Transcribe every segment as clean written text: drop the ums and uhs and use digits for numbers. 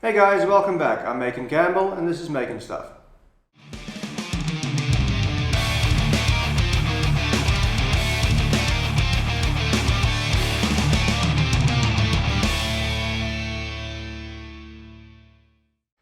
Hey guys, welcome back. I'm Macon Campbell and this is Making Stuff.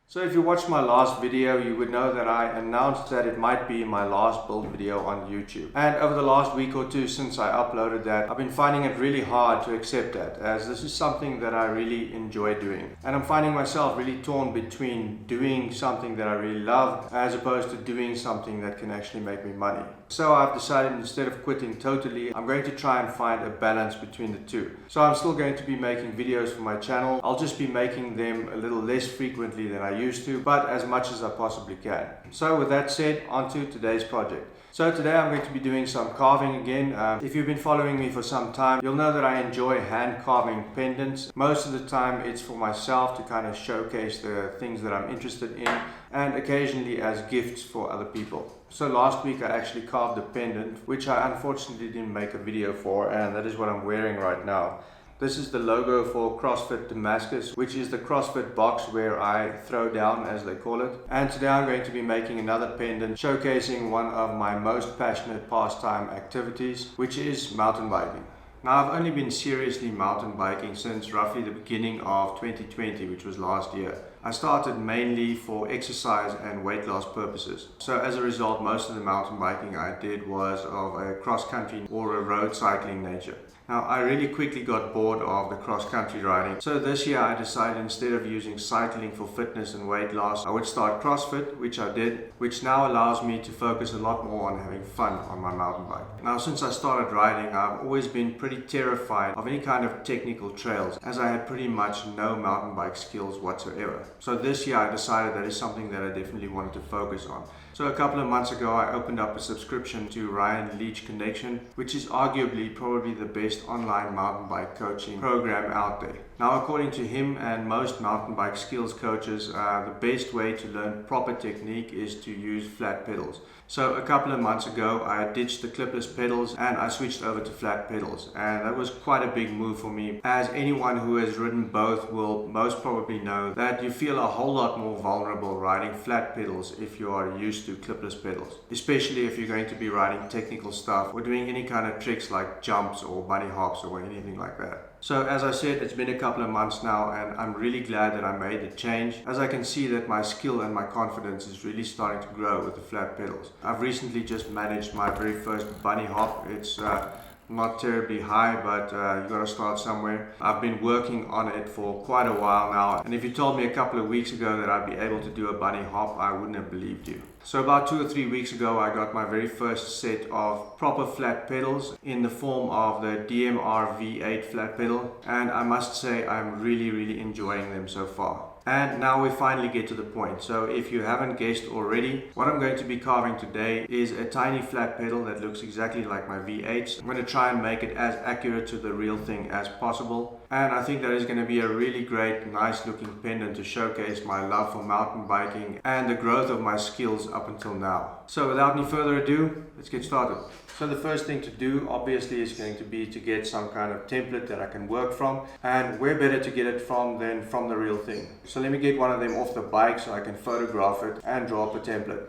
So if you watched my last video, you would know that I announced that it might be my last build video on YouTube. And over the last week or two since I uploaded that, I've been finding it really hard to accept that, as this is something that I really enjoy doing. And I'm finding myself really torn between doing something that I really love as opposed to doing something that can actually make me money. So I've decided, instead of quitting totally, I'm going to try and find a balance between the two. So I'm still going to be making videos for my channel. I'll just be making them a little less frequently than I used to, but as much as I possibly can. So with that said, on to today's project. So today I'm going to be doing some carving again. If you've been following me for some time, you'll know that I enjoy hand carving pendants. Most of the time it's for myself to kind of showcase the things that I'm interested in, and occasionally as gifts for other people. So last week I actually carved a pendant, which I unfortunately didn't make a video for, and that is what I'm wearing right now. This is the logo for CrossFit Damascus, which is the CrossFit box where I throw down, as they call it. And today I'm going to be making another pendant showcasing one of my most passionate pastime activities, which is mountain biking. Now, I've only been seriously mountain biking since roughly the beginning of 2020, which was last year. I started mainly for exercise and weight loss purposes. So as a result, most of the mountain biking I did was of a cross-country or a road cycling nature. Now, I really quickly got bored of the cross-country riding. So this year I decided, instead of using cycling for fitness and weight loss, I would start CrossFit, which I did, which now allows me to focus a lot more on having fun on my mountain bike. Now, since I started riding, I've always been pretty terrified of any kind of technical trails, as I had pretty much no mountain bike skills whatsoever. So this year I decided that is something that I definitely wanted to focus on. So a couple of months ago I opened up a subscription to Ryan Leach Connection, which is arguably probably the best online mountain bike coaching program out there. Now, according to him and most mountain bike skills coaches, the best way to learn proper technique is to use flat pedals. So a couple of months ago I ditched the clipless pedals and I switched over to flat pedals, and that was quite a big move for me, as anyone who has ridden both will most probably know that you feel a whole lot more vulnerable riding flat pedals if you are used to clipless pedals, especially if you're going to be riding technical stuff or doing any kind of tricks like jumps or bunny hops or anything like that. So as I said, it's been a couple of months now and I'm really glad that I made the change, as I can see that my skill and my confidence is really starting to grow with the flat pedals. I've recently just managed my very first bunny hop. It's not terribly high, but you gotta start somewhere. I've been working on it for quite a while now, and if you told me a couple of weeks ago that I'd be able to do a bunny hop, I wouldn't have believed you. So about 2 or 3 weeks ago I got my very first set of proper flat pedals in the form of the DMR V8 flat pedal, and I must say I'm really enjoying them so far. And now we finally get to the point. So if you haven't guessed already, what I'm going to be carving today is a tiny flat pedal that looks exactly like my V8s. I'm going to try and make it as accurate to the real thing as possible. And I think that is going to be a really great, nice looking pendant to showcase my love for mountain biking and the growth of my skills up until now. So without any further ado, let's get started. So the first thing to do obviously is going to be to get some kind of template that I can work from, and where better to get it from than from the real thing. So let me get one of them off the bike so I can photograph it and draw up a template.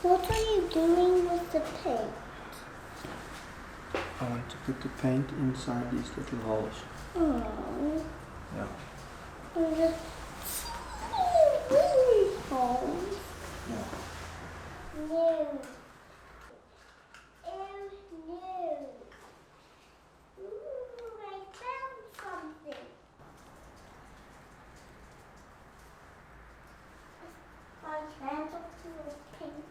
What are you doing with the paint? I want to put the paint inside these little holes. Oh. Yeah. There's a tiny holes. Yeah. No. Oh no. Ooh, I found something. My hands up to the paint.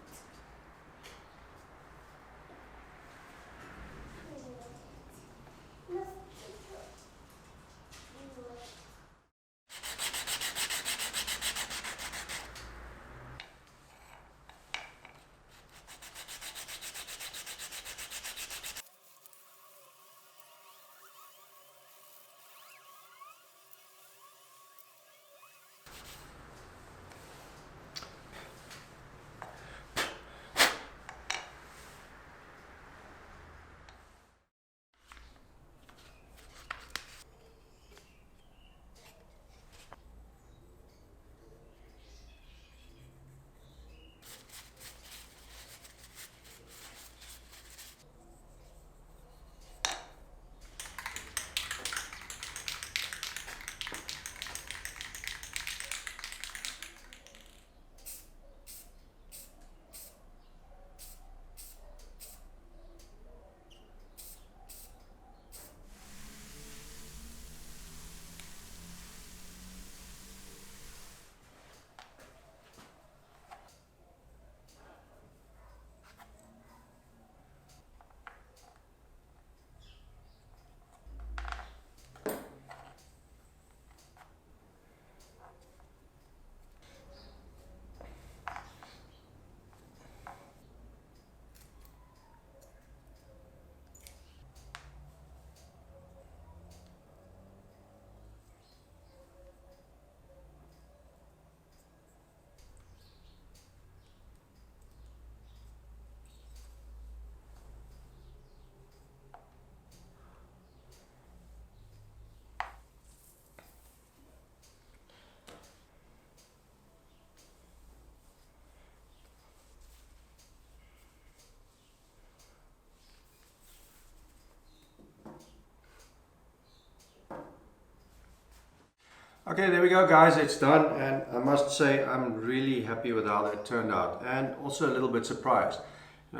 Okay, there we go guys, it's done, and I must say I'm really happy with how that turned out, and also a little bit surprised.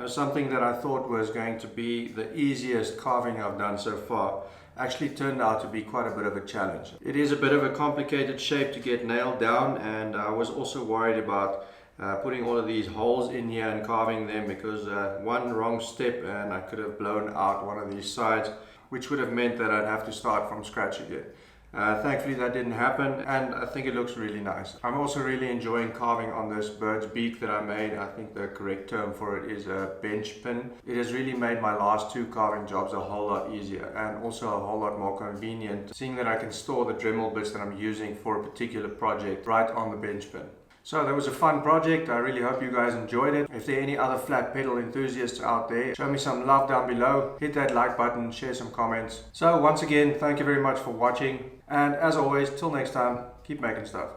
Something that I thought was going to be the easiest carving I've done so far actually turned out to be quite a bit of a challenge. It is a bit of a complicated shape to get nailed down, and I was also worried about putting all of these holes in here and carving them, because one wrong step and I could have blown out one of these sides, which would have meant that I'd have to start from scratch again. Thankfully that didn't happen, and I think it looks really nice. I'm also really enjoying carving on this bird's beak that I made. I think the correct term for it is a bench pin. It has really made my last two carving jobs a whole lot easier, and also a whole lot more convenient, seeing that I can store the Dremel bits that I'm using for a particular project right on the bench pin. So that was a fun project. I really hope you guys enjoyed it. If there are any other flat pedal enthusiasts out there, show me some love down below. Hit that like button, share some comments. So once again, thank you very much for watching. And as always, till next time, keep making stuff.